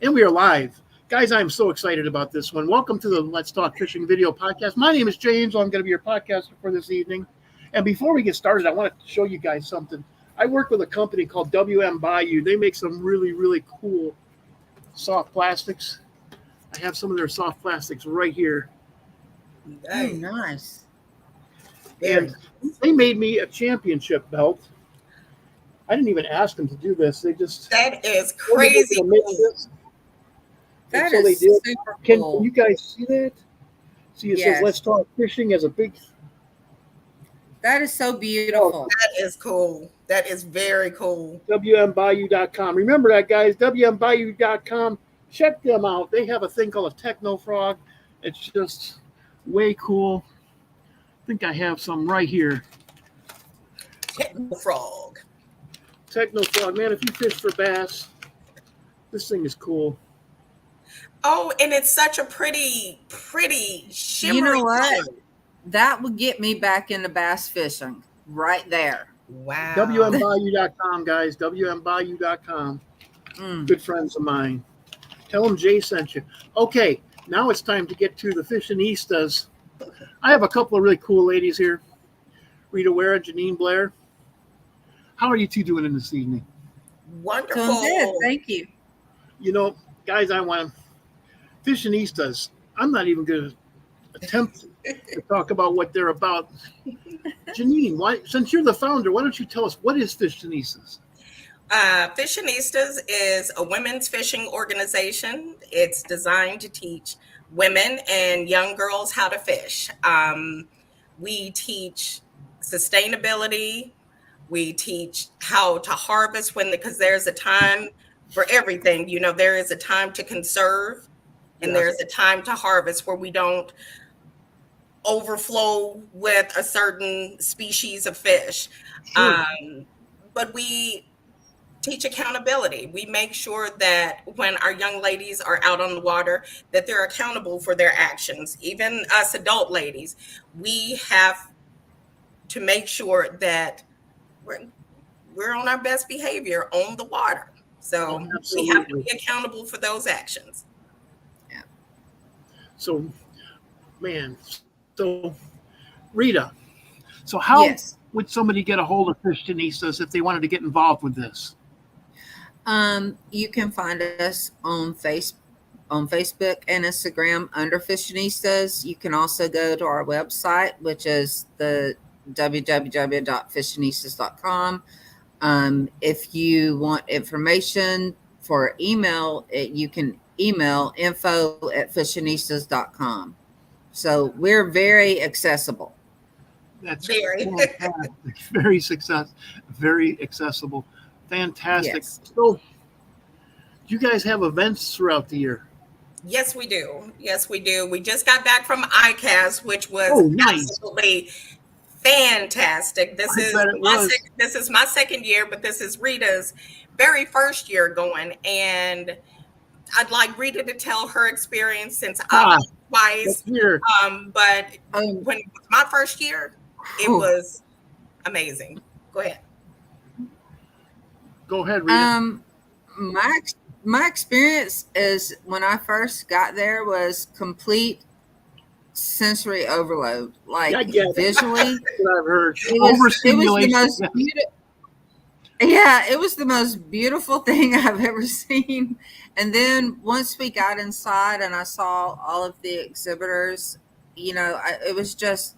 And we are live. Guys, I am so excited about this one. Welcome to the Let's Talk Fishing video podcast. My name is James. I'm going to be your podcaster for this evening. And before we get started, I want to show you guys something. I work with a company called WM Bayou. They make some really, really cool soft plastics. I have some of their soft plastics right here. Oh, nice. And they made me a championship belt. I didn't even ask them to do this. They just... That is crazy cool. That is super cool. Can you guys see that? See, it says Let's Talk Fishing as a big... That is so beautiful. That is cool. That is very cool. WMBayou.com. Remember that, guys. WMBayou.com. Check them out. They have a thing called a Techno Frog. It's just way cool. I think I have some right here. Techno Frog. Techno Frog. Man, if you fish for bass, this thing is cool. Oh, and it's such a pretty shimmery. You know what? That would get me back into bass fishing right there. Wow. WMBayou.com, guys. WMBayou.com. Good friends of mine. Tell them Jay sent you. Okay, now it's time to get to the Fishanistas. I have a couple of really cool ladies here. Rita, Ware, and Jeanine, Blair. How are you two doing in this evening? Wonderful. Doing good, thank you. You know, guys, I want Fishanistas. I'm not even going to attempt to talk about what they're about. Jeanine, why? Since you're the founder, why don't you tell us what is Fishanistas? Fishanistas is a women's fishing organization. It's designed to teach women and young girls how to fish. We teach sustainability. We teach how to harvest because there's a time for everything. You know, there is a time to conserve and there's a time to harvest where we don't overflow with a certain species of fish. Sure. But we teach accountability. We make sure that when our young ladies are out on the water, that they're accountable for their actions. Even us adult ladies, we have to make sure that we're on our best behavior on the water. So we have to be accountable for those actions. Yeah. So, man, Rita, so how would somebody get a hold of Fishanistas if they wanted to get involved with this? You can find us on Facebook and Instagram under Fishanistas. You can also go to our website, which is the www.fishanistas.com. If you want information for email, you can email info@fishanistas.com. So we're very accessible. That's very accessible. Fantastic. Yes. So, do you guys have events throughout the year? Yes, we do. Yes, we do. We just got back from ICAST, which was absolutely fantastic. This is my second year, but this is Rita's very first year going. And I'd like Rita to tell her experience since I was twice. But when it was my first year, it was amazing. Go ahead. Go ahead, Rita. My experience is when I first got there was complete sensory overload. Like visually, I've heard. It was the most beautiful. Yeah, it was the most beautiful thing I've ever seen. And then once we got inside and I saw all of the exhibitors, it was just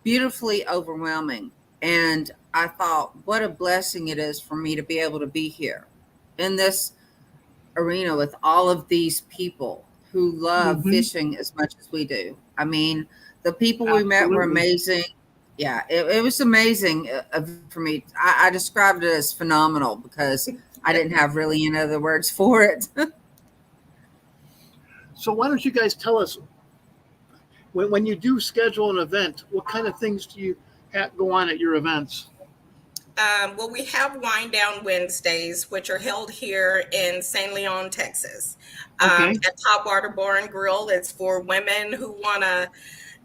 beautifully overwhelming. And I thought, what a blessing it is for me to be able to be here in this arena with all of these people who love fishing as much as we do. I mean, the people we met were amazing. Yeah, it was amazing for me. I described it as phenomenal because I didn't have really any other words for it. So why don't you guys tell us, when you do schedule an event, what kind of things do you go on at your events? Well, we have Wind Down Wednesdays, which are held here in San Leon, Texas. At Topwater Bar and Grill. It's for women who want to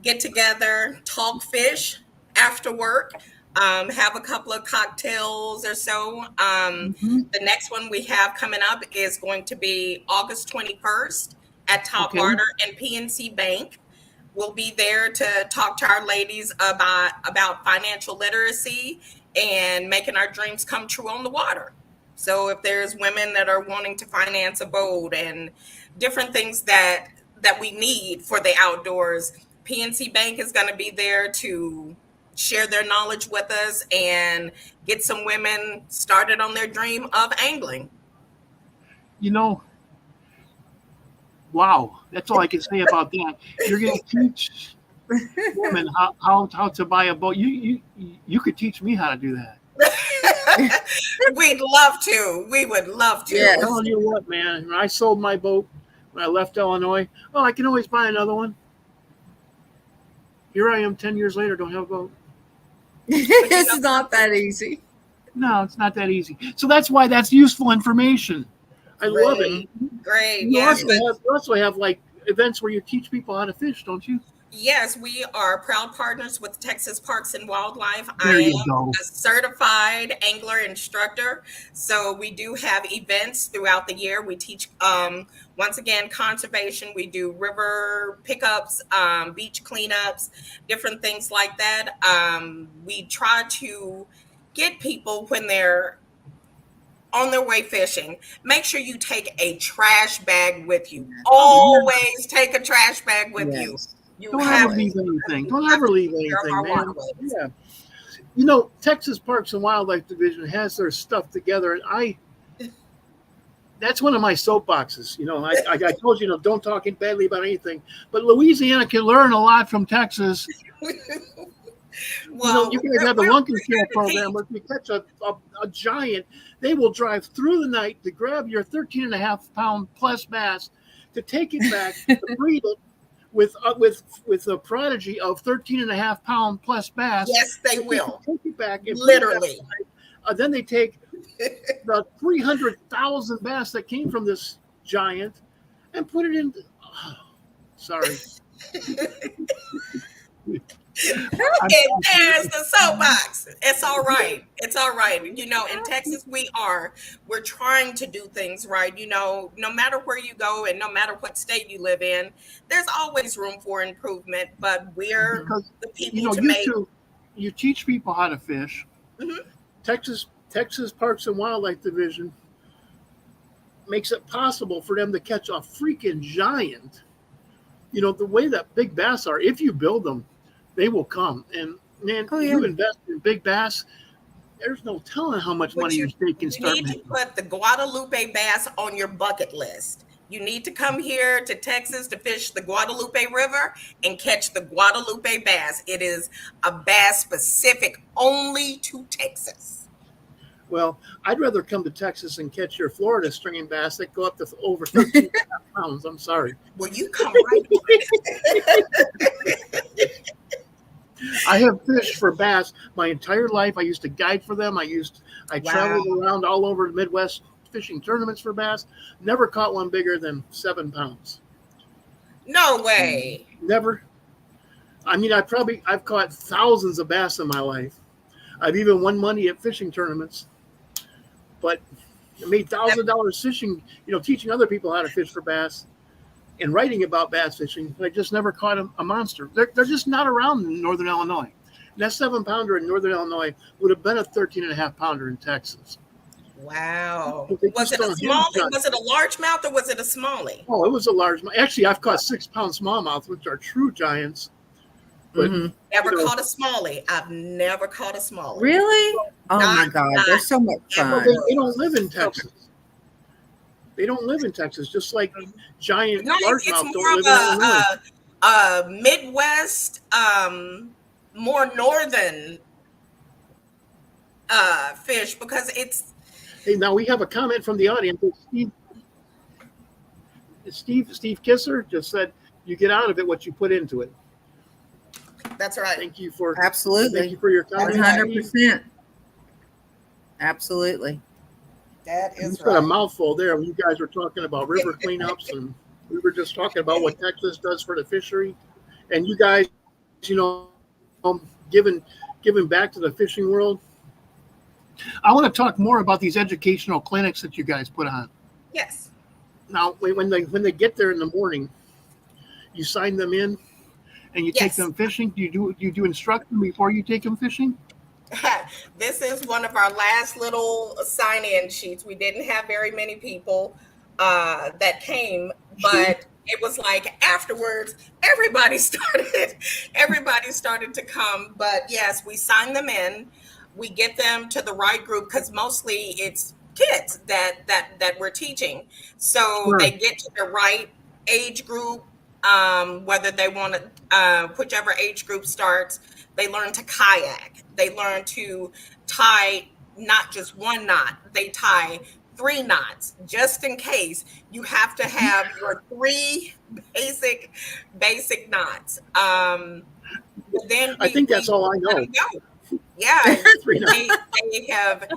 get together, talk fish after work. have a couple of cocktails or so. The next one we have coming up is going to be August 21st at Top Water and PNC Bank. We'll be there to talk to our ladies about financial literacy and making our dreams come true on the water. So if there's women that are wanting to finance a boat and different things that we need for the outdoors, PNC Bank is going to be there to share their knowledge with us and get some women started on their dream of angling. Wow, that's all I can say about that. You're going to teach women how to buy a boat. You could teach me how to do that. We'd love to. We would love to. Yeah. I'm telling you what, man. When I sold my boat when I left Illinois, I can always buy another one. Here I am 10 years later, don't have a boat. It's not that easy. No, it's not that easy. So that's why that's useful information. I love it. Great. You also have like events where you teach people how to fish, don't you? Yes, we are proud partners with Texas Parks and Wildlife. There you I am go. a certified angler instructor. So we do have events throughout the year. We teach, once again, conservation. We do river pickups, beach cleanups, different things like that. We try to get people when they're on their way fishing, make sure you take a trash bag with you. Always take a trash bag with you. Don't ever leave anything. Don't ever leave anything, man. Yeah. Texas Parks and Wildlife Division has their stuff together, and that's one of my soapboxes. I told you, don't talk badly about anything, but Louisiana can learn a lot from Texas. Well, you guys have the Lunkin Shell program where if you catch a giant, they will drive through the night to grab your 13.5-pound plus bass, to take it back, to breed it with a prodigy of 13.5-pound plus bass. Yes, they will. Take it back and literally. Then they take the 300,000 bass that came from this giant and put it in. Sorry. There's the soapbox. It's all right. It's all right. In Texas, we're trying to do things right. No matter where you go and no matter what state you live in, there's always room for improvement. But we're the people to make. You teach people how to fish. Mm-hmm. Texas Parks and Wildlife Division makes it possible for them to catch a freaking giant. The way that big bass are, if you build them, they will come. And man, you invest in big bass, there's no telling how much money your state can start making. You need to put the Guadalupe bass on your bucket list. You need to come here to Texas to fish the Guadalupe River and catch the Guadalupe bass. It is a bass specific only to Texas. Well, I'd rather come to Texas and catch your Florida stringing bass that go up to over 13 pounds. I'm sorry. Well, you come right I have fished for bass my entire life. I used to guide for them. I traveled around all over the Midwest fishing tournaments for bass. Never caught one bigger than 7 pounds. No way. Never. I mean, I've caught thousands of bass in my life. I've even won money at fishing tournaments. But I made $1,000 fishing, teaching other people how to fish for bass and writing about bass fishing. I just never caught a monster. They're just not around in Northern Illinois. And that 7-pounder in Northern Illinois would have been a 13.5-pounder in Texas. Wow. Was it a smallie? Was it a largemouth or was it a smallie? Oh, it was a largemouth. Actually, I've caught 6-pound smallmouth, which are true giants. But, Never caught a smallie. I've never caught a smallie. Really? Oh my God, they're so much fun. They don't live in Texas. They don't live in Texas, just like giant largemouth don't live in Illinois. Midwest, more northern fish because it's. Hey, now we have a comment from the audience. Steve Kisser just said, "You get out of it what you put into it." That's right. Thank you for absolutely. Thank you for your comment. 100%. Absolutely. That is got a mouthful there when you guys were talking about river cleanups, and we were just talking about what Texas does for the fishery. And you guys, giving back to the fishing world. I want to talk more about these educational clinics that you guys put on. Yes. Now, when they get there in the morning, you sign them in, and you take them fishing. Do you do instruct them before you take them fishing? This is one of our last little sign-in sheets. We didn't have very many people that came, but it was like afterwards, everybody started to come. But yes, we sign them in. We get them to the right group because mostly it's kids that we're teaching. So they get to the right age group, whether they want to, whichever age group starts. They learn to kayak. They learn to tie not just one knot. They tie 3 knots just in case. You have to have your 3 basic knots. Then I think that's all I know. Yeah, they have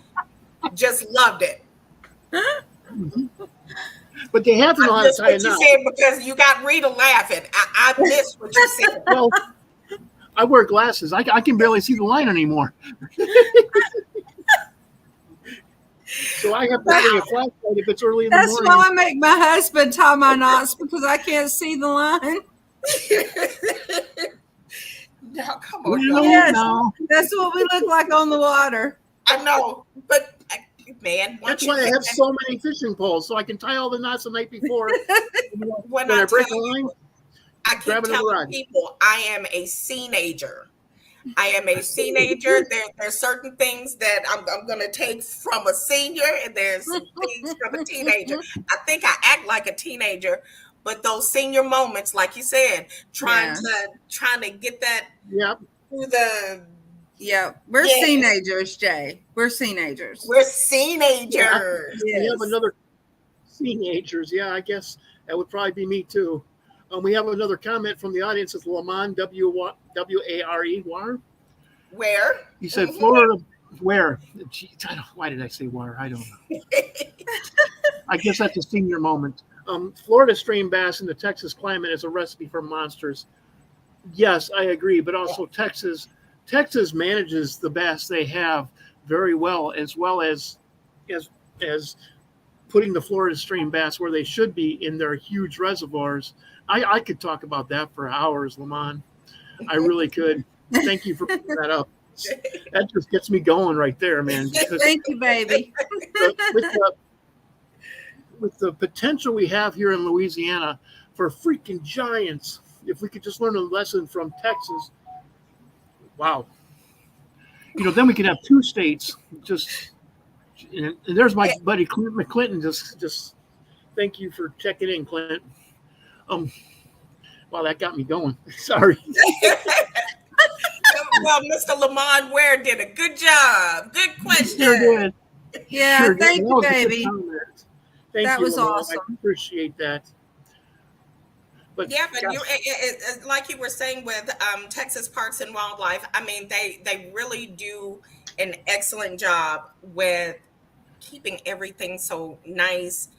just loved it. Mm-hmm. But they have to know how to tie a knot. Because you got Rita laughing. I missed what you said. Well, I wear glasses. I can barely see the line anymore. So I have to bring a flashlight if it's early in the morning. That's why I make my husband tie my knots, because I can't see the line. Now, come on. Yes, that's what we look like on the water. I know, but man, that's why I have so many fishing poles, so I can tie all the knots the night before. when I break a line, I keep telling people I am a teenager. There's certain things that I'm going to take from a senior, and there's some things from a teenager. I think I act like a teenager, but those senior moments, like you said, trying to get that through the. Yeah, we're teenagers, Jay. We're teenagers. We're teenagers. We have another teenagers. Yeah, I guess that would probably be me too. We have another comment from the audience. It's Lamont, W-A-R-E, Ware. Where? He said, Florida, Ware. Why did I say Ware? I don't know. I guess that's a senior moment. Florida stream bass in the Texas climate is a recipe for monsters. Yes, I agree. But also Texas manages the bass they have very well as putting the Florida stream bass where they should be in their huge reservoirs. I could talk about that for hours, Lamont. I really could. Thank you for putting that up. That just gets me going right there, man. Thank you, baby. With the potential we have here in Louisiana for freaking giants, if we could just learn a lesson from Texas, wow. Then we could have 2 states. And there's my buddy Clinton. Just thank you for checking in, Clint. Wow, that got me going. Sorry. Well, Mr. Lamont Ware did a good job. Good question. Sure did. Yeah, thank you, baby. Thank that you, was Lamont. awesome. I appreciate that. But like you were saying with Texas Parks and Wildlife, I mean, they really do an excellent job with keeping everything so nice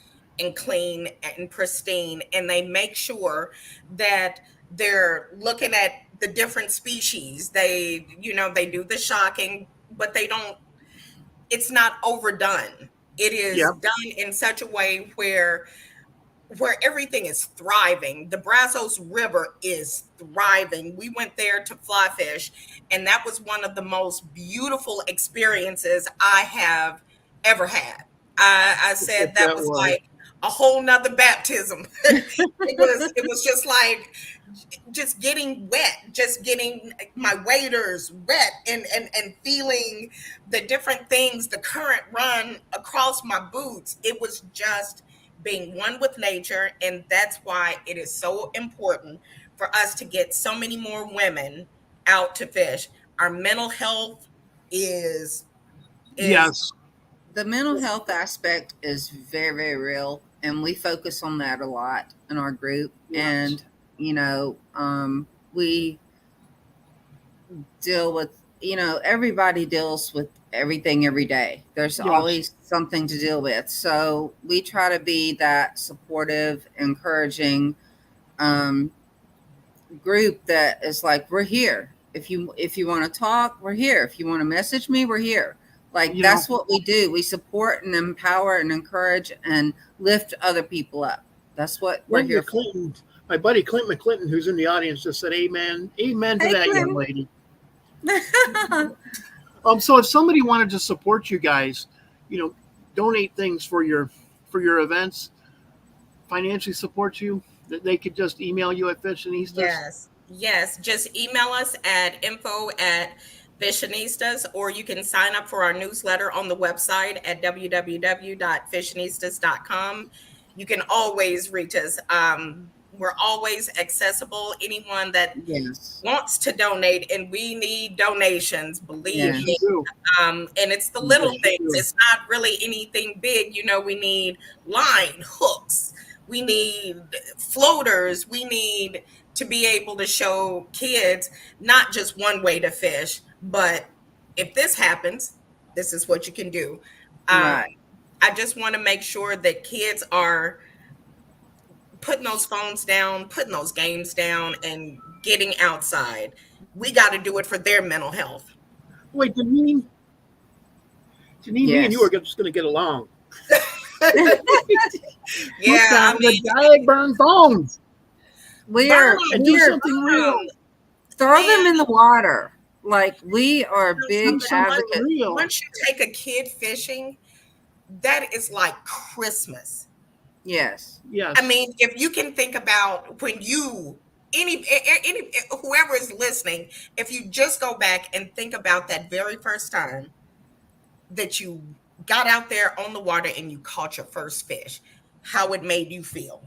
and clean and pristine, and they make sure that they're looking at the different species. They do the shocking, but it's not overdone. It is done in such a way where everything is thriving. The Brazos River is thriving. We went there to fly fish, and that was one of the most beautiful experiences I have ever had. I said that was like a whole nother baptism. It was just like just getting wet, just getting my waders wet and feeling the different things, the current run across my boots. It was just being one with nature, and that's why it is so important for us to get so many more women out to fish. Our mental health is yes. The mental health aspect is very, very real, and we focus on that a lot in our group. Yes. And we deal with everybody deals with everything every day. There's always something to deal with. So we try to be that supportive, encouraging group that is like, we're here. if you want to talk, we're here. If you want to message me, we're here. Like, that's what we do. We support and empower and encourage and lift other people up. That's what we're here for. My buddy Clinton McClinton, who's in the audience, just said amen to that, young lady. So if somebody wanted to support you guys, donate things for your events, financially support you, that they could just email you at Fishanistas. Yes. Just email us at info@Fishanistas, or you can sign up for our newsletter on the website at www.fishanistas.com. You can always reach us. We're always accessible. Anyone that wants to donate, and we need donations, believe me. And it's the little things. It's not really anything big. We need line hooks. We need floaters. We need to be able to show kids not just one way to fish, but if this happens, this is what you can do. Right. I just want to make sure that kids are putting those phones down, putting those games down, and getting outside. We got to do it for their mental health. Wait, Jeanine, me and you are just going to get along. The burn phones. Do something real. Throw them in the water. Like, we are big advocates. Once you take a kid fishing, that is like Christmas. Yes. I mean, if you can think about when any whoever is listening, if you just go back and think about that very first time that you got out there on the water and you caught your first fish, how it made you feel.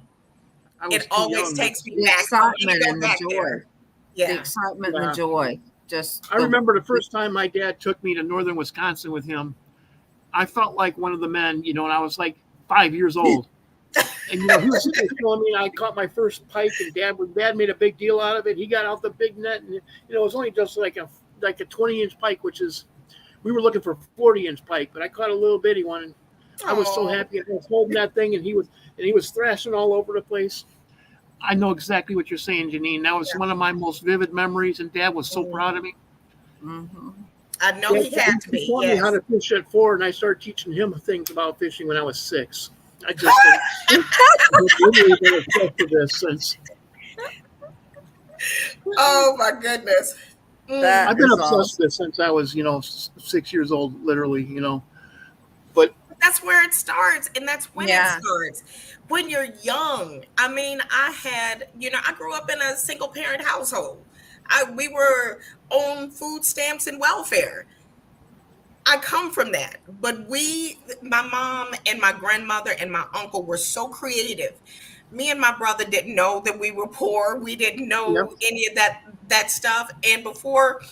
It always takes me back. Excitement and the joy. The excitement and the joy. I remember the first time my dad took me to northern Wisconsin with him. I felt like one of the men, and I was like 5 years old. And he was telling me I caught my first pike, and Dad made a big deal out of it. He got out the big net, and it was only just like a 20-inch pike, which is, we were looking for a 40-inch pike, but I caught a little bitty one, and I was so happy. I was holding that thing, and he was thrashing all over the place. I know exactly what you're saying, Jeanine. That was one of my most vivid memories, and Dad was so proud of me. Mm-hmm. I know he had to be. He taught me how to fish at 4, and I started teaching him things about fishing when I was 6. I just really been obsessed with this since. Oh my goodness! I've been obsessed with this since I was, 6 years old, literally, But that's where it starts, and that's when it starts. When you're young. I mean, I grew up in a single parent household. We were on food stamps and welfare. I come from that, but my mom and my grandmother and my uncle were so creative. Me and my brother didn't know that we were poor. We didn't know any of that stuff. And before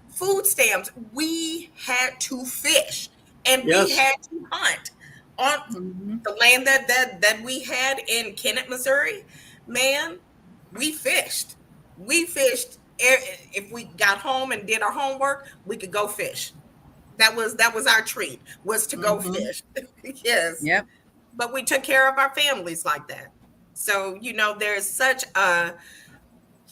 food stamps, we had to fish, and we had to hunt on the land that we had in Kennett, Missouri. Man, we fished. If we got home and did our homework, we could go fish. That was our treat, was to go fish. Yes. Yep. But we took care of our families like that. So, there's such a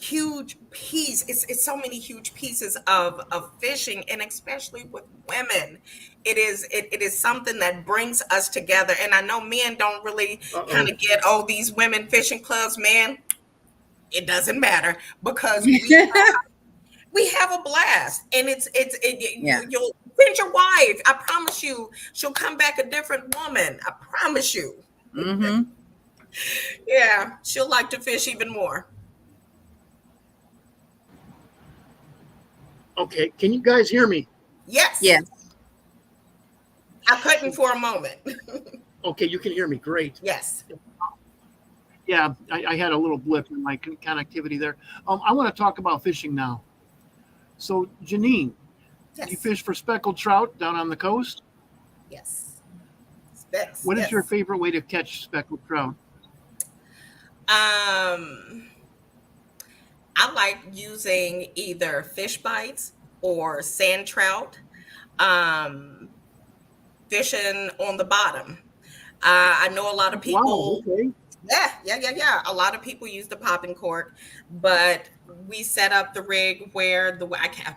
huge piece. It's so many huge pieces of fishing, and especially with women. It is something that brings us together. And I know men don't really kind of get, these women fishing clubs, man. It doesn't matter, because we have a blast, and you'll find your wife. I promise you, she'll come back a different woman. I promise you. Mm-hmm. Yeah, she'll like to fish even more. Okay, can you guys hear me? Yes. Yes. I couldn't for a moment. Okay, you can hear me. Great. Yes. Yeah, I had a little blip in my connectivity there. I want to talk about fishing now. So, Jeanine, do you fish for speckled trout down on the coast? Yes. What is your favorite way to catch speckled trout? I like using either fish bites or sand trout, fishing on the bottom. I know a lot of people. Wow, okay. Yeah. A lot of people use the popping cork, but we set up the rig where I can't.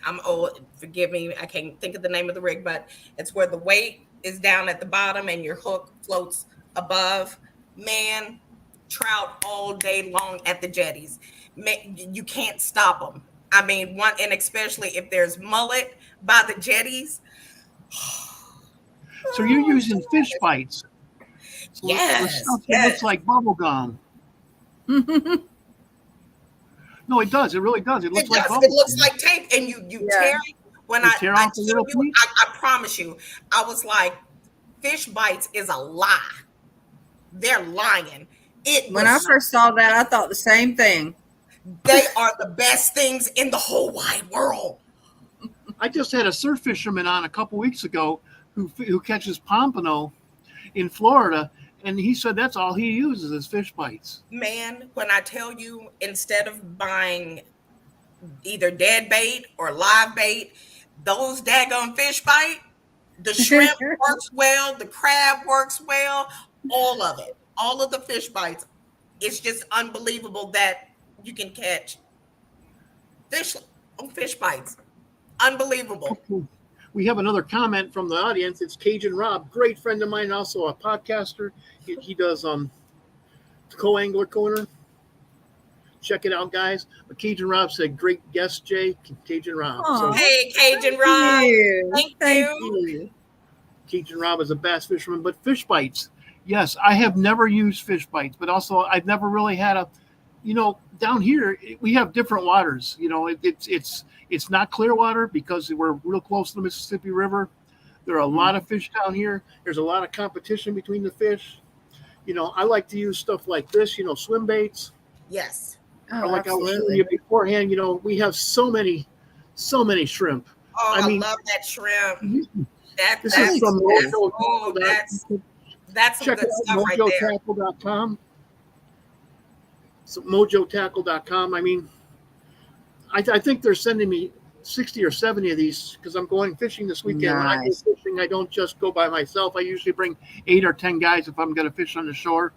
I'm old. Forgive me. I can't think of the name of the rig, but it's where the weight is down at the bottom and your hook floats above. Man, trout all day long at the jetties. Man, you can't stop them. I mean, and especially if there's mullet by the jetties. So you're using fish bites. So the stuff that looks like bubble gum. No, it does. It really does. It looks like bubble It looks like tape, and you tear it. When I off the little piece? I promise you, I was like, fish bites is a lie. They're lying. When I first saw that, I thought the same thing. They are the best things in the whole wide world. I just had a surf fisherman on a couple weeks ago who catches pompano in Florida, and he said that's all he uses is fish bites. Man, when I tell you, instead of buying either dead bait or live bait, those daggone fish bite, the shrimp works well, the crab works well, all of it, all of the fish bites. It's just unbelievable that you can catch fish bites. Unbelievable. We have another comment from the audience. It's Cajun Rob, great friend of mine, also a podcaster. He does Co-Angler Corner. Check it out, guys. But Cajun Rob said, great guest, Jay. Cajun Rob. So, hey, Cajun Rob. Thank you. Cajun Rob is a bass fisherman, but fish bites. Yes, I have never used fish bites, but also I've never really had down here we have different waters. It's not clear water because we're real close to the Mississippi River. There are a lot of fish down here. There's a lot of competition between the fish. I like to use stuff like this, swim baits. Yes. Oh, like I was telling you beforehand, we have so many shrimp. Oh, I love that shrimp. This is from Mojo. That's some good stuff right there. MojoTackle.com. So MojoTackle.com. I mean, I think they're sending me 60 or 70 of these because I'm going fishing this weekend. Nice. When I go fishing, I don't just go by myself. I usually bring 8 or 10 guys if I'm going to fish on the shore.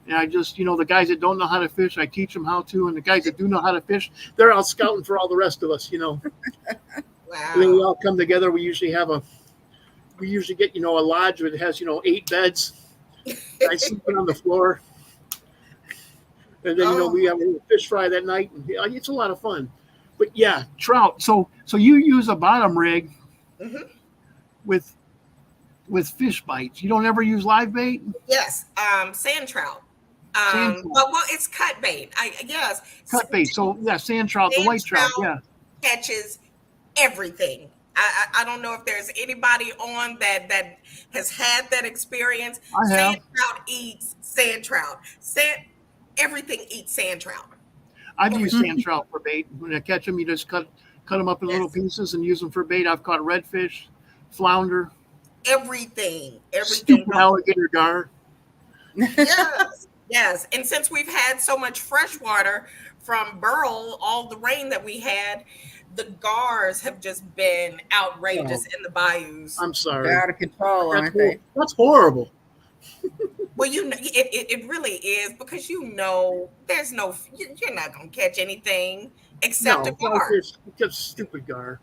And I just, the guys that don't know how to fish, I teach them how to. And the guys that do know how to fish, they're out scouting for all the rest of us, Wow. And then we all come together. We usually get, a lodge that has, 8 beds. I sleep on the floor. And then, we have a fish fry that night. And it's a lot of fun. But yeah, trout. So you use a bottom rig with fish bites. You don't ever use live bait? Yes. Sand trout. Well, it's cut bait. Yes. Cut bait. So yeah, sand trout, the white trout. Yeah. Catches everything. I don't know if there's anybody on that has had that experience. I have. Sand trout eats sand trout. Everything eats sand trout. I've used sand trout for bait. When I catch them, you just cut them up in little pieces and use them for bait. I've caught redfish, flounder, everything. Stupid alligator gar. Yes. And since we've had so much fresh water from Burl, all the rain that we had, the gars have just been outrageous in the bayous. I'm sorry. They're out of control, aren't they? That's horrible. Well, it really is because there's you're not gonna catch anything except a gar. Just stupid gar.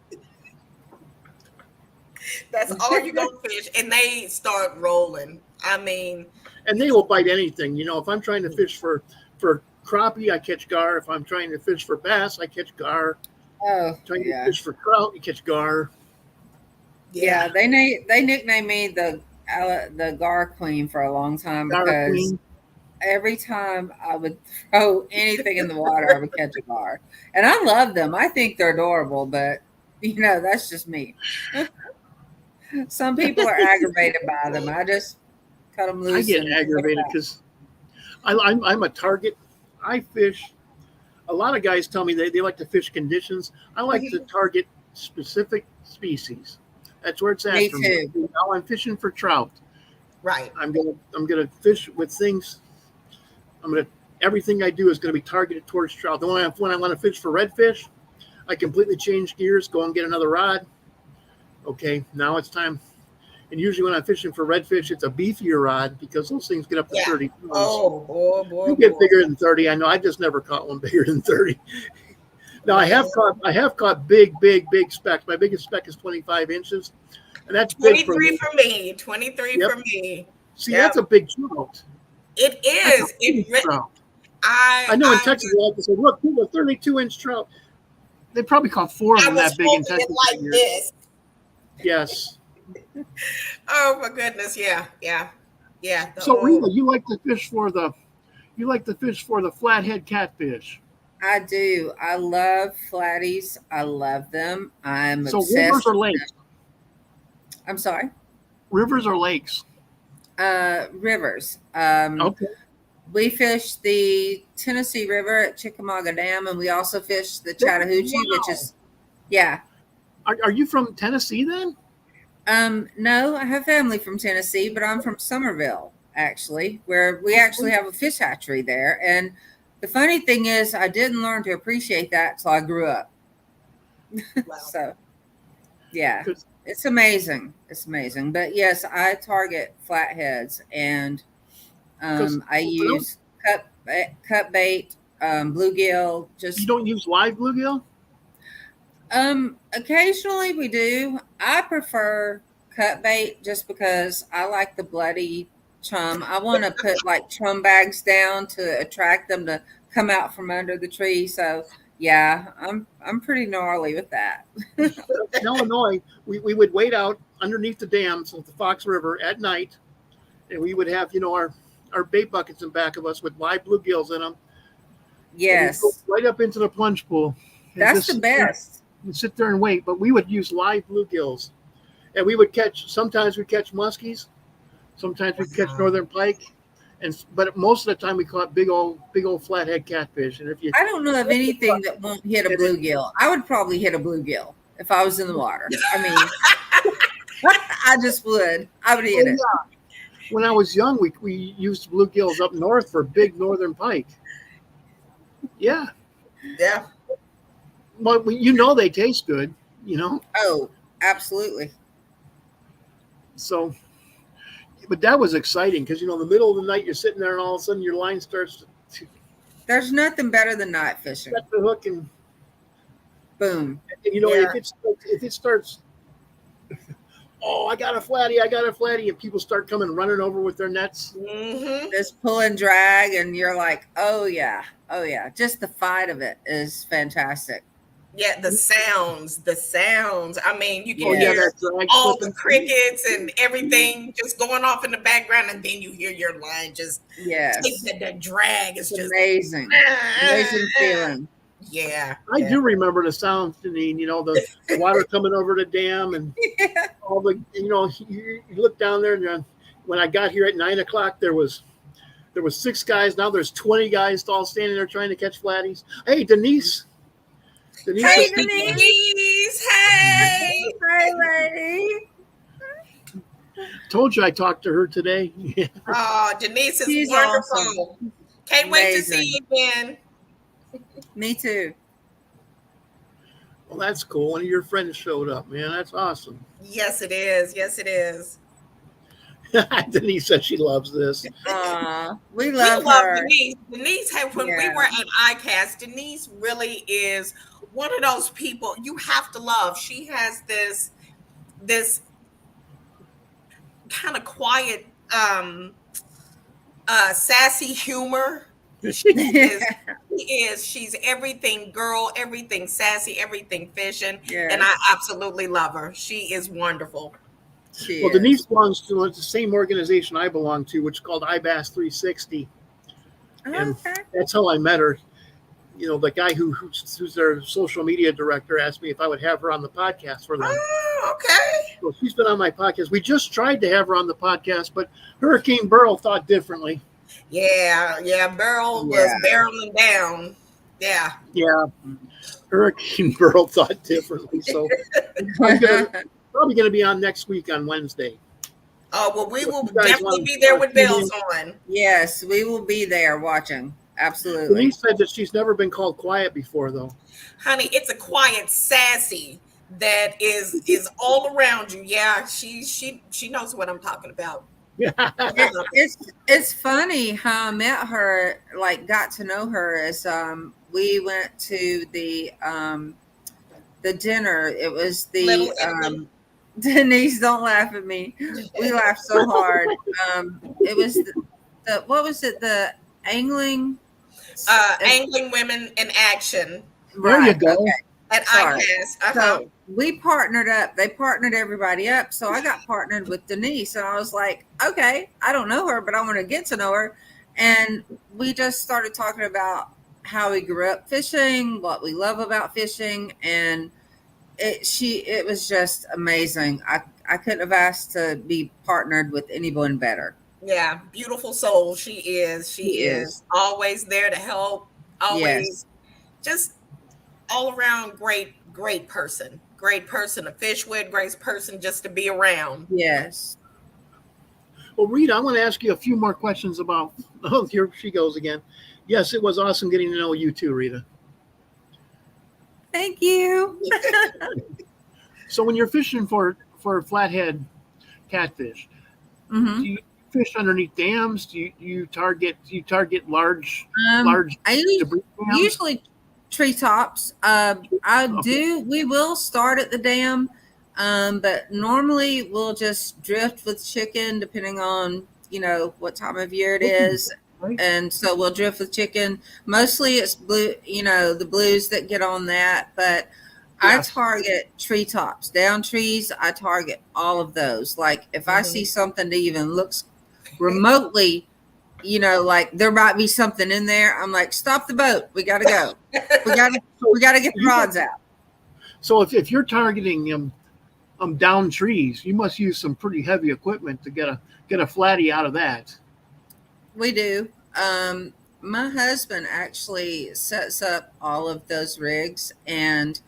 That's all you're gonna fish, and they start rolling. I mean, and they will bite anything. If I'm trying to fish for crappie, I catch gar. If I'm trying to fish for bass, I catch gar. Oh, trying to fish for trout, you catch gar. Yeah, they nicknamed me the gar queen for a long time because every time I would throw anything in the water, I would catch a gar. And I love them. I think they're adorable, but that's just me. Some people are aggravated by them. I just cut them loose. I get aggravated because I'm a target. I fish. A lot of guys tell me they like to fish conditions. I like to target specific species. That's where it's at. Me too. Now I'm fishing for trout. Right. I'm gonna fish with things. Everything I do is gonna be targeted towards trout. Then when I want to fish for redfish, I completely change gears, go and get another rod. Okay, now it's time And usually when I'm fishing for redfish, it's a beefier rod because those things get up to 30 pounds. Oh, boy. You get bigger than 30. I know. I just never caught one bigger than 30. Now I have caught big specks. My biggest speck is 25 inches. And that's 23 for me. 23 for me. See, that's a big trout. It is. I know in Texas, they like to say, look, a 32-inch trout. They probably caught 4 of them that big in Texas. Like this. Yes. Oh my goodness. Yeah. So Rita, you like to fish for the flathead catfish. I do. I love flatties. I love them. I'm obsessed. Rivers or lakes? I'm sorry. Rivers or lakes? Rivers. Okay. We fish the Tennessee River at Chickamauga Dam, and we also fish the Chattahoochee, which is, Are you from Tennessee then? No, I have family from Tennessee, but I'm from Somerville, actually, where we actually have a fish hatchery there. And the funny thing is, I didn't learn to appreciate that till I grew up. Wow. So, yeah, it's amazing. It's amazing. But yes, I target flatheads, and I use cut bait, bluegill. You don't use live bluegill? Occasionally we do. I prefer cut bait just because I like the bloody chum. I want to put like chum bags down to attract them to come out from under the tree. So yeah, I'm pretty gnarly with that. In Illinois, we would wait out underneath the dams of the Fox River at night, and we would have our bait buckets in back of us with live bluegills in them. Yes, go right up into the plunge pool. That's the best. And sit there and wait, but we would use live bluegills, and we would catch. Sometimes we catch muskies, sometimes we catch northern pike, but most of the time we caught big old flathead catfish. And I don't know of anything that won't hit a bluegill. I would probably hit a bluegill if I was in the water. I mean, I just would. I would hit it. When I was young, we used bluegills up north for big northern pike. Yeah. Well, they taste good, Oh, absolutely. So, but that was exciting because, in the middle of the night, you're sitting there and all of a sudden your line starts to... There's nothing better than night fishing. Set the hook and... Boom. And, if it starts... Oh, I got a flatty, and people start coming running over with their nets. Mm-hmm. Just pull and drag, and you're like, oh, yeah. Just the fight of it is fantastic. Yeah, the sounds. I mean, you can hear all the crickets and everything just going off in the background, and then you hear your line just take that drag. It's just amazing. Amazing feeling. Yeah. I do remember the sounds, Jeanine, the water coming over the dam and all the, you look down there and when I got here at 9:00, there was 6 guys. Now there's 20 guys all standing there trying to catch flatties. Hey, Denise. Hey, Denise. Hey. Hi, lady. Told you I talked to her today. Oh, Denise is wonderful. Awesome. Can't wait to see you again. Me too. Well, that's cool. One of your friends showed up, man. That's awesome. Yes, it is. Denise says she loves this. We love her. Denise. Denise, when we were at ICAST, Denise really is one of those people you have to love. She has this kind of quiet, sassy humor. She's everything girl, everything sassy, everything fishing, and I absolutely love her. She is wonderful. Denise belongs to the same organization I belong to, which is called IBAS 360. And that's how I met her. The guy who's their social media director asked me if I would have her on the podcast for them. Oh, okay. So she's been on my podcast. We just tried to have her on the podcast, but Hurricane Burl thought differently. Yeah. Burl was barreling down. Yeah. Hurricane Burl thought differently. So I'm probably going to be on next week on Wednesday. Oh, well, we will definitely be there with bells on. Yes, we will be there watching. Absolutely. Denise said that she's never been called quiet before, though. Honey, it's a quiet, sassy. that is all around you. Yeah, she knows what I'm talking about. It's funny how I met her, like got to know her as we went to the dinner. It was the Denise, don't laugh at me. We laughed so hard. It was the what was it? The angling angling women in action. There you go. Okay. At ICAS. So we partnered up. They partnered everybody up. So I got partnered with Denise, and I was like, okay, I don't know her, but I want to get to know her. And we just started talking about how we grew up fishing, what we love about fishing, and it was just amazing. I couldn't have asked to be partnered with anyone better. Yeah, beautiful soul she is. She is always there to help. Always just all around great person. Great person to fish with, great person just to be around. Yes. Well, Rita, I want to ask you a few more questions about. Oh, here she goes again. Yes, it was awesome getting to know you too, Rita. Thank you. So when you're fishing for flathead catfish, do you fish underneath dams? Do you target large debris dams? Usually treetops. We will start at the dam, but normally we'll just drift with chicken depending on what time of year it is. Right. And so we'll drift with chicken. Mostly it's blue, the blues that get on that, but I target treetops, down trees. I target all of those. Like if I see something that even looks remotely, like there might be something in there, I'm like, stop the boat. We got to go. We got to get the rods out. So if you're targeting down trees, you must use some pretty heavy equipment to get a flatty out of that. We do. My husband actually sets up all of those rigs, and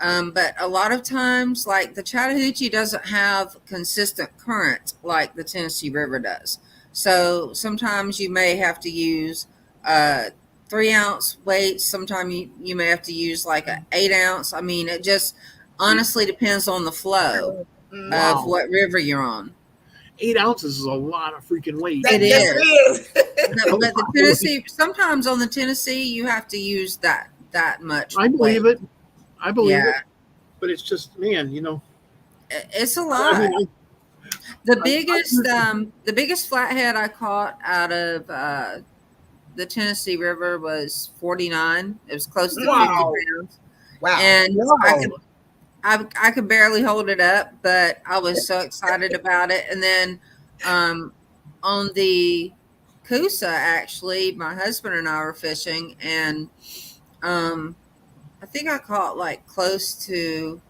but a lot of times, like the Chattahoochee doesn't have consistent current like the Tennessee River does. So sometimes you may have to use 3-ounce weights. Sometimes you may have to use like an 8-ounce. I mean, it just honestly depends on the flow of what river you're on. 8 ounces is a lot of freaking weight. It is. But the Tennessee, sometimes on the Tennessee, you have to use that much. I believe it. It. But it's just, man, it's a lot. I mean, the biggest flathead I caught out of the Tennessee River was 49. It was close to 50 pounds. Wow. And I could barely hold it up, but I was so excited about it. And then on the Coosa, actually, my husband and I were fishing, and I think I caught like close to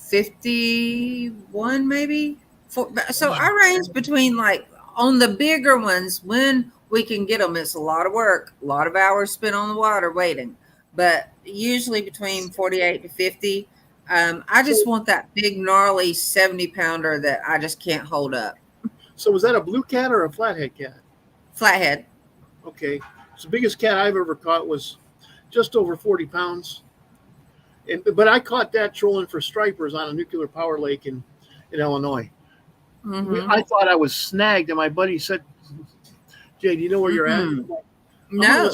51 maybe. So I range between, like, on the bigger ones, when we can get them, it's a lot of work, a lot of hours spent on the water waiting. But usually between 48 to 50. I just want that big, gnarly 70-pounder that I just can't hold up. So was that a blue cat or a flathead cat? Flathead. Okay. So the biggest cat I've ever caught was just over 40 pounds. But I caught that trolling for stripers on a nuclear power lake in Illinois. I thought I was snagged, and my buddy said, Jay, do you know where you're at? No. No,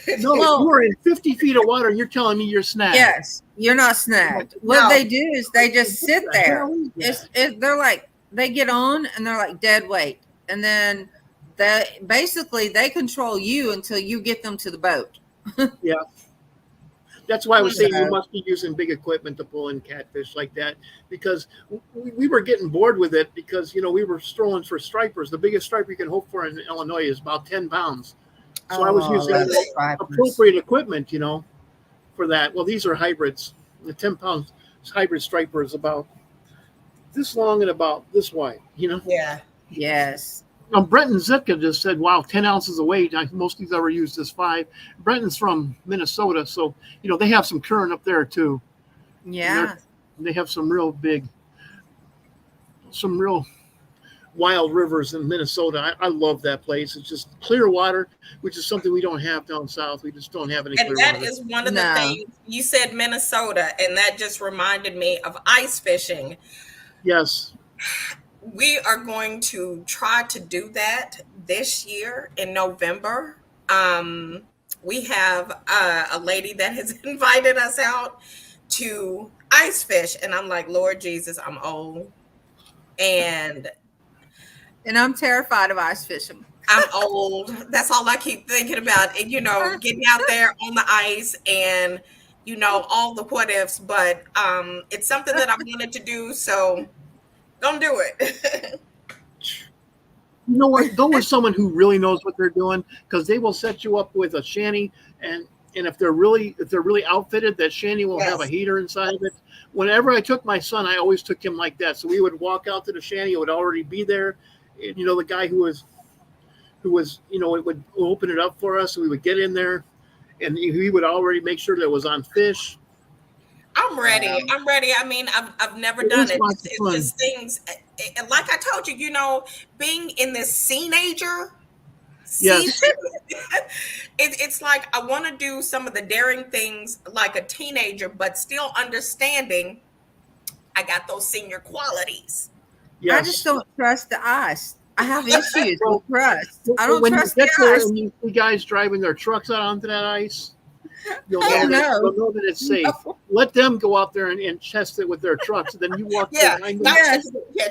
you were in 50 feet of water and you're telling me you're snagged. Yes, you're not snagged. What they do is they just sit there. They're like, they get on and they're like dead weight. And then they control you until you get them to the boat. Yeah. That's why I was saying you must be using big equipment to pull in catfish like that, because we were getting bored with it because, we were strolling for stripers. The biggest striper you can hope for in Illinois is about 10 pounds. So I was using appropriate equipment, for that. Well, these are hybrids. The 10-pound hybrid striper is about this long and about this wide, Yeah. Yes. Brenton Zitka just said, wow, 10 ounces of weight. Most of these ever used is 5. Brenton's from Minnesota, so, they have some current up there, too. Yeah. They have some real wild rivers in Minnesota. I love that place. It's just clear water, which is something we don't have down south. We just don't have any clear water. And that is one of the things you said, Minnesota, and that just reminded me of ice fishing. Yes. We are going to try to do that this year in November. We have a lady that has invited us out to ice fish, and I'm like, Lord Jesus, I'm old. And I'm terrified of ice fishing. I'm old. That's all I keep thinking about. And, getting out there on the ice and, all the what ifs. But it's something that I wanted to do. So don't do it. You know what? Go with someone who really knows what they're doing, because they will set you up with a shanty. And if they're really outfitted, that shanty will have a heater inside of it. Whenever I took my son, I always took him like that. So we would walk out to the shanty; it would already be there. And, the guy who was, it would open it up for us. So we would get in there, and he would already make sure that it was on fish. I'm ready. I'm ready. I mean, I've never done it. It's just things. Like I told you, being in this teenager. Yes. It's like I want to do some of the daring things like a teenager, but still understanding I got those senior qualities. Yes. I just don't trust the ice. I have issues with trust. I don't when trust you the get there ice. and you see guys driving their trucks out onto that ice, you'll Oh, no. you'll know that it's safe. No. Let them go out there and test it with their trucks. Then you walk behind them.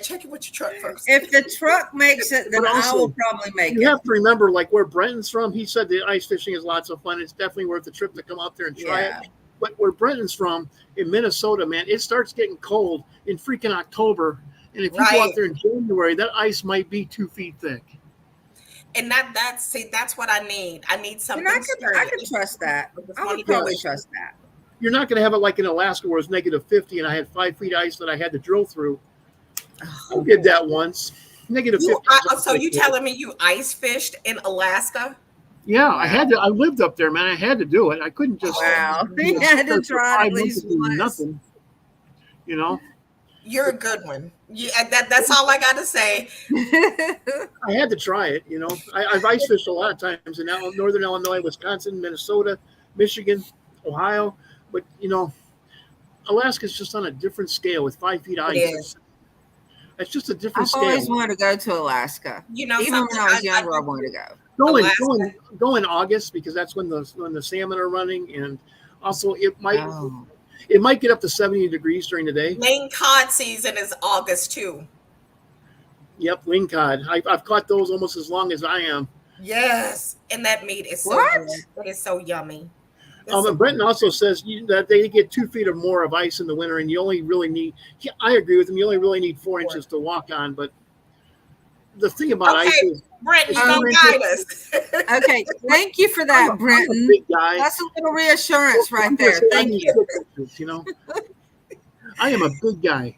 Check it with your truck first. If the truck makes it, then But also, I will probably make You it. have to remember, like where Brenton's from, he said the ice fishing is lots of fun. It's definitely worth the trip to come out there and try it. But where Brenton's from, in Minnesota, man, it starts getting cold in freaking October. And if you go out there in January, that ice might be 2 feet thick. And that's what I need. I need something. And I could trust that. I would probably trust that. You're not going to have it like in Alaska where it's negative 50 and I had 5 feet ice that I had to drill through. I did that once. Negative 50. So you telling me you ice fished in Alaska? Yeah, I had to. I lived up there, man. I had to do it. I couldn't just. Wow. You had to try at least once. Nothing. You're a good one. Yeah, that's all I got to say. I had to try it. I've ice fished a lot of times in northern Illinois, Wisconsin, Minnesota, Michigan, Ohio. But, Alaska's just on a different scale with 5 feet ice. Yes. It's just a different scale. I've always wanted to go to Alaska. Even when I was younger, I wanted to go. Go in August, because that's when the salmon are running, and also it might get up to 70 degrees during the day. Main cod season is August too. Yep, wing cod. I've caught those almost as long as I am. Yes, and that meat is so good. It is so yummy. And Brenton also says that they get 2 feet or more of ice in the winter, and you only really need. I agree with him. You only really need 4 inches to walk on. But the thing about ice is, Brenton, you're gonna guide us. Okay, thank you for that, Brenton. That's a little reassurance right there. Thank you. I am a big guy.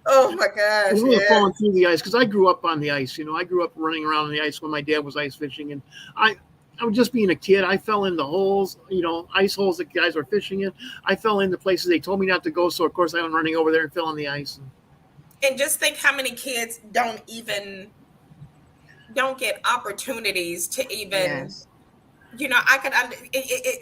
Oh my gosh! I'm really falling through the ice because I grew up on the ice. I grew up running around on the ice when my dad was ice fishing, and I was just being a kid. I fell into holes, ice holes that guys were fishing in. I fell into places they told me not to go, so of course I went running over there and fell in the ice. And just think how many kids don't get opportunities to even,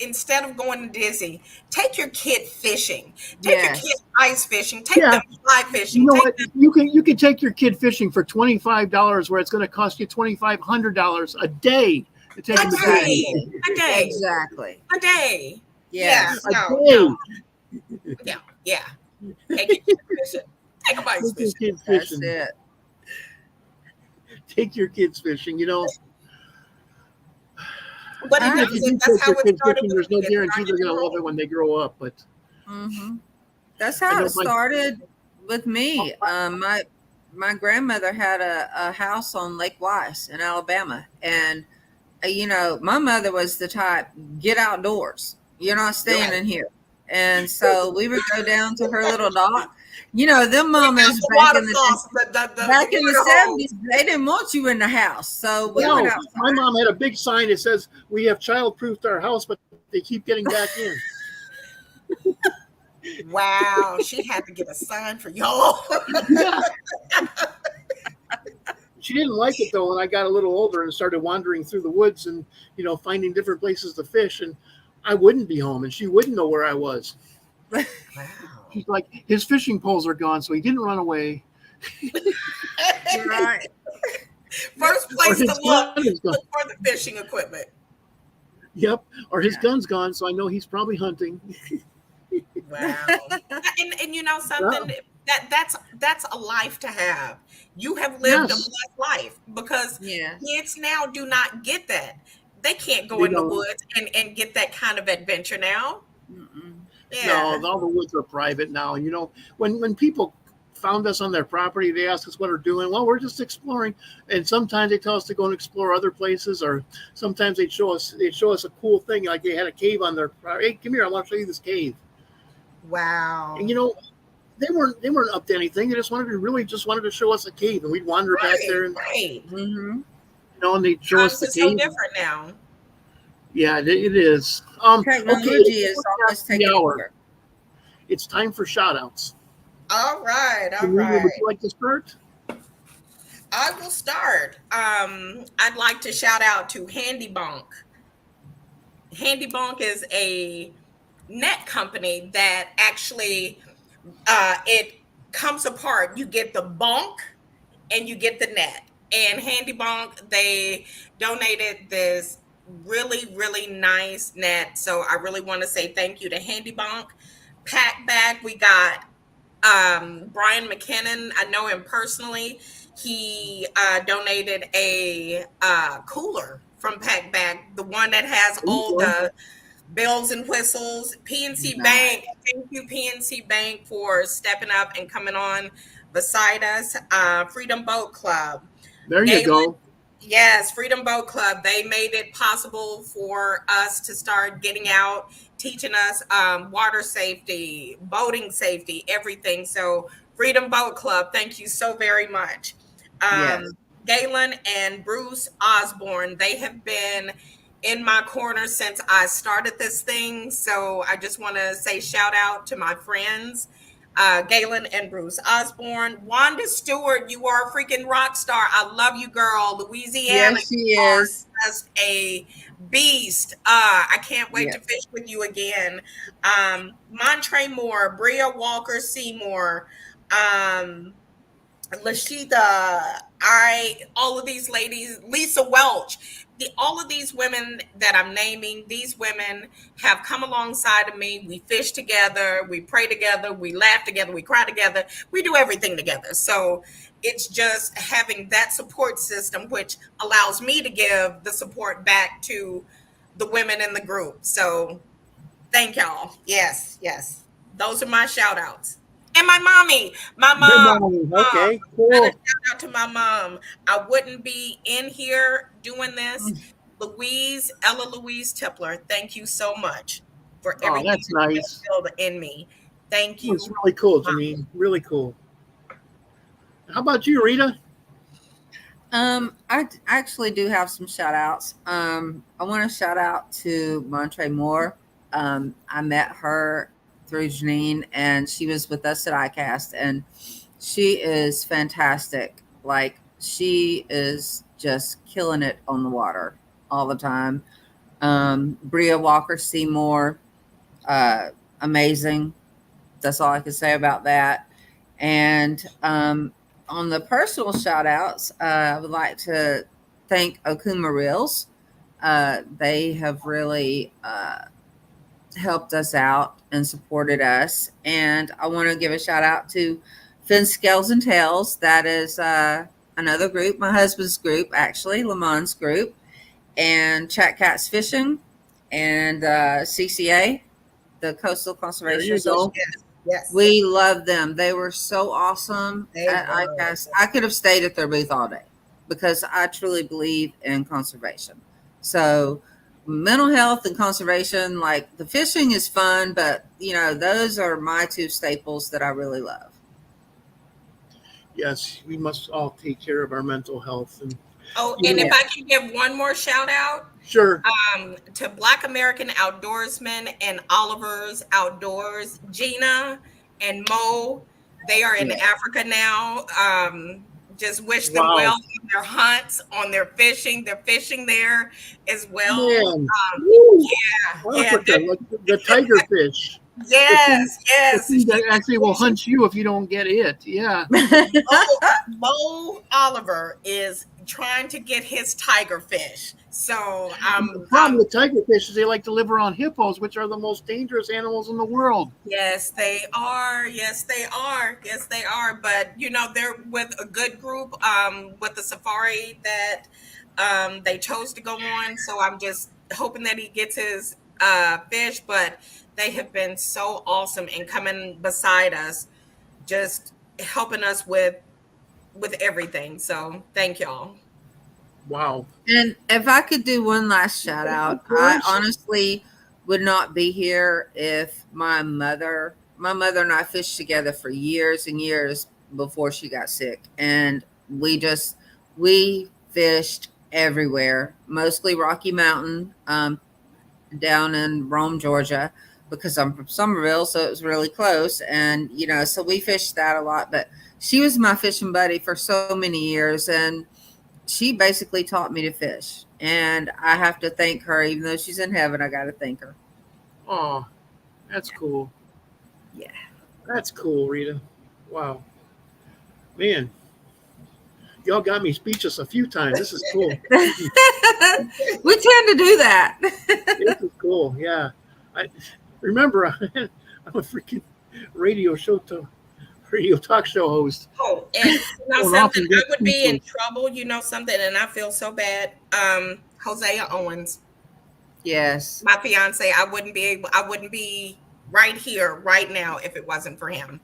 instead of going to Disney, take your kid fishing, take your kid ice fishing, take them fly fishing. You can take your kid fishing for $25 where it's going to cost you $2,500 a day to take them a day. Exactly. A day. Yeah. Yeah. Take your kid fishing. Take a ice fishing. That's it. Take your kids fishing, But that's how it started. There's no guarantee they're going to love it when they grow up. But that's how it started with me. My grandmother had a house on Lake Weiss in Alabama, and my mother was the type, get outdoors. You're not staying in here. And so we would go down to her little dock. Them mamas back in the 70s, they didn't want you in the house. So we went outside. My mom had a big sign that says, "We have child-proofed our house, but they keep getting back in." Wow, she had to get a sign for y'all. She didn't like it though when I got a little older and started wandering through the woods and finding different places to fish, and I wouldn't be home and she wouldn't know where I was. Wow. She's like, his fishing poles are gone, so he didn't run away. Right. First place to look for the fishing equipment. Yep. Or his gun's gone, so I know he's probably hunting. Wow. And you know something, that's a life to have. You have lived a blessed life, because kids now do not get that. They can't go in the woods and get that kind of adventure now. No, all the woods are private now. When people found us on their property, they ask us what we're doing. Well, we're just exploring, and sometimes they tell us to go and explore other places, or sometimes they show us a cool thing, like they had a cave on their property. Hey, come here, I want to show you this cave. Wow. And they weren't up to anything. They just wanted to show us a cave, and we'd wander back there and Mm-hmm. and they'd show us the cave. So different now. Yeah, it is. Technology is almost taking over. It's time for shout outs. All right. Would you like to start? I will start. I'd like to shout out to Handy Bonk. Handy Bonk is a net company that actually it comes apart. You get the bonk and you get the net. And Handy Bonk, they donated this really, really nice net. So I really want to say thank you to Handy Bonk. Pack bag, we got Brian McKinnon. I know him personally. He donated a cooler from Pack Bag, the one that has all the bells and whistles. PNC Bank, thank you PNC Bank for stepping up and coming on beside us. Freedom Boat Club. There you go. Yes, Freedom Boat Club. They made it possible for us to start getting out, teaching us water safety, boating safety, everything. So Freedom Boat Club, thank you so very much. Galen and Bruce Osborne, they have been in my corner since I started this thing. So I just want to say shout out to my friends, Galen and Bruce Osborne. Wanda Stewart, you are a freaking rock star. I love you, girl. Louisiana. Yes, she is. Just a beast. I can't wait to fish with you again. Montre Moore, Bria Walker Seymour, Lashida, all of these ladies, Lisa Welch, all of these women that I'm naming, these women have come alongside of me. We fish together, we pray together, we laugh together, we cry together, we do everything together. So it's just having that support system, which allows me to give the support back to the women in the group. So thank y'all. Yes. Those are my shout outs. And my mom. Okay, cool. Shout out to my mom. I wouldn't be in here doing this. Ella Louise Tipler, thank you so much for everything that's nice. In me. Thank you. It's really cool, Jeanine. Really cool. How about you, Rita? I actually do have some shout outs. I want to shout out to Montre Moore. I met her through Jeanine, and she was with us at ICAST, and she is fantastic. Like, she is just killing it on the water all the time. Bria Walker Seymour, amazing. That's all I can say about that. And on the personal shout outs, I would like to thank Okuma Reels. They have really helped us out and supported us. And I want to give a shout out to Fin Scales and Tails. That is another group, my husband's group, actually, Lamont's group, and Chat Cats Fishing, and CCA, the Coastal Conservation Association. Yes. We love them. They were so awesome at ICAST. I could have stayed at their booth all day because I truly believe in conservation. So mental health and conservation, like the fishing is fun, but those are my two staples that I really love. Yes, we must all take care of our mental health. And if I can give one more shout out, sure, to Black American Outdoorsmen and Oliver's Outdoors, Gina and Mo. They are in Africa now. Just wish them well on their hunts, on their fishing. They're fishing there as well. Man. Yeah. The tiger fish. Yes. The thing that actually will hunt you if you don't get it. Yeah. Mo Oliver is trying to get his tiger fish. So the problem with tiger fish is they like to live around hippos, which are the most dangerous animals in the world. Yes, they are. Yes, they are. Yes, they are. But they're with a good group with the safari that they chose to go on. So I'm just hoping that he gets his fish. But they have been so awesome in coming beside us, just helping us with everything. So thank y'all. Wow. And if I could do one last shout out, I honestly would not be here if my mother and I fished together for years and years before she got sick. And we fished everywhere, mostly Rocky Mountain, down in Rome, Georgia, because I'm from Somerville. So it was really close. And, so we fished that a lot, but she was my fishing buddy for so many years. And she basically taught me to fish, and I have to thank her. Even though she's in heaven, I got to thank her. Oh, that's cool. Yeah. That's cool, Rita. Wow. Man, y'all got me speechless a few times. This is cool. We tend to do that. This is cool. Yeah. I remember I'm a freaking radio talk show host. Oh, and something, I would be in trouble, something, and I feel so bad. Hosea Owens. Yes. My fiance, I wouldn't be right here, right now if it wasn't for him.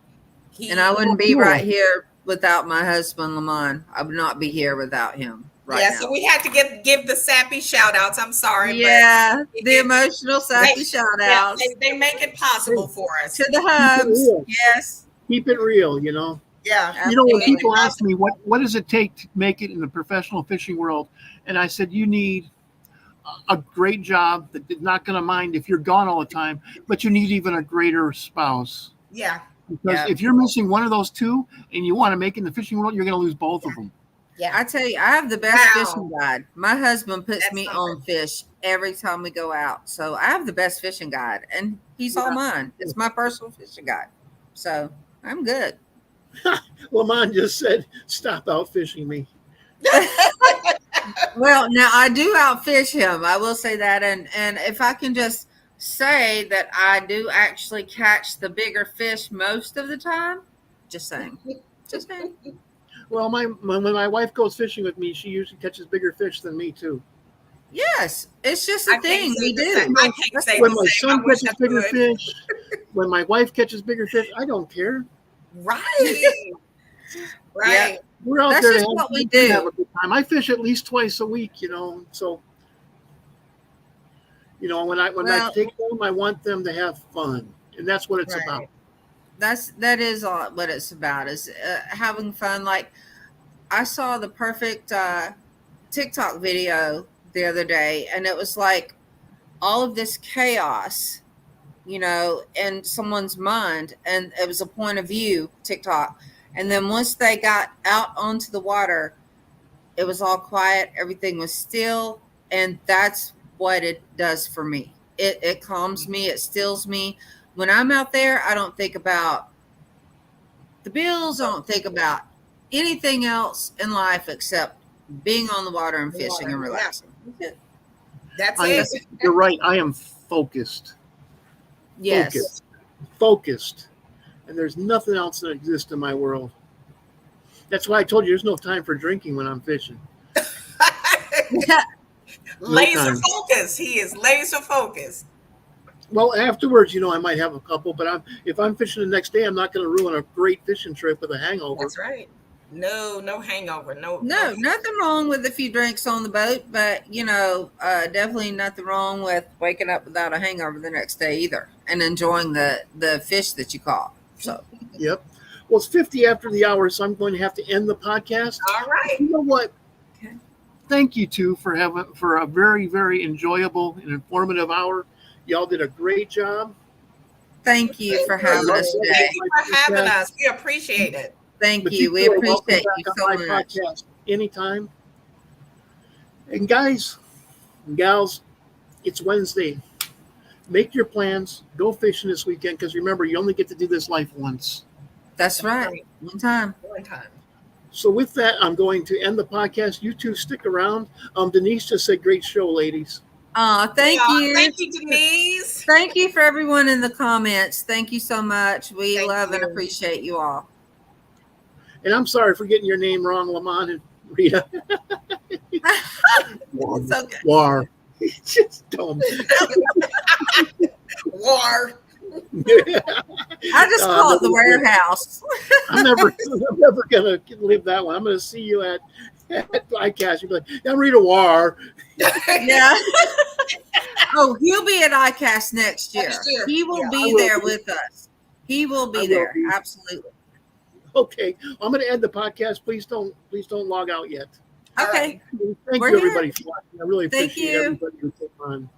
And I wouldn't be right here without my husband, Lamont. I would not be here without him. Now. So we had to give the sappy shout outs. I'm sorry. Yeah, but the emotional sappy shout outs. Yeah, they make it possible for us. To the hubs. Yes. Keep it real, Yeah. When people ask me what does it take to make it in the professional fishing world, and I said you need a great job that is not going to mind if you're gone all the time, but you need even a greater spouse. Yeah. Because if you're missing one of those two and you want to make it in the fishing world, you're going to lose both of them. Yeah. I tell you, I have the best fishing guide. My husband puts me on fish every time we go out. So I have the best fishing guide, and he's all mine. It's my personal fishing guide. So I'm good. Lamont just said, "Stop out fishing me." Well, now I do outfish him. I will say that, and if I can just say that I do actually catch the bigger fish most of the time. Just saying. Well, when my wife goes fishing with me, she usually catches bigger fish than me too. Yes, it's just a thing we do. When my son catches bigger fish, when my wife catches bigger fish, I don't care. Right. Yeah. We're out That's there just what we do. Have a good time. I fish at least twice a week, so when I take them, I want them to have fun, and that's what it's about. That is all what it's about, is having fun. Like, I saw the perfect TikTok video the other day, and it was like all of this chaos, in someone's mind, and it was a point of view TikTok. And then once they got out onto the water, it was all quiet. Everything was still. And that's what it does for me. It calms me. It stills me. When I'm out there, I don't think about the bills. I don't think about anything else in life except being on the water and fishing and relaxing. That's it. You're right. I am focused. Yes. Focused. And there's nothing else that exists in my world. That's why I told you there's no time for drinking when I'm fishing. Laser focus. He is laser focused. Well, afterwards, I might have a couple, but if I'm fishing the next day, I'm not going to ruin a great fishing trip with a hangover. That's right. No hangover. No, nothing wrong with a few drinks on the boat, but definitely nothing wrong with waking up without a hangover the next day either, and enjoying the fish that you caught. So, yep. Well, it's 50 after the hour, so I'm going to have to end the podcast. All right. You know what? Okay. Thank you two for a very, very enjoyable and informative hour. Y'all did a great job. Thank you for having us today. Thank you for having us. We appreciate it. Thank you. We appreciate you so much. Podcast anytime. And guys and gals, it's Wednesday. Make your plans. Go fishing this weekend because remember, you only get to do this life once. That's right. One time. So with that, I'm going to end the podcast. You two stick around. Denise just said, "Great show, ladies." Thank you. Thank you, Denise. Thank you for everyone in the comments. Thank you so much. We love and appreciate you all. And I'm sorry for getting your name wrong, Lamont and Rita. It's okay. Ware. It's just dumb. Ware. I just call it the warehouse. I'm never gonna live that one. I'm gonna see you at ICAST. You'll be like, I'm Rita Ware. Yeah. Oh, he'll be at ICAST next year. He will be there with us. He will be there. Absolutely. Okay. I'm gonna end the podcast. Please don't log out yet. Okay. Thank you, everybody, for watching. I really appreciate everybody who came on.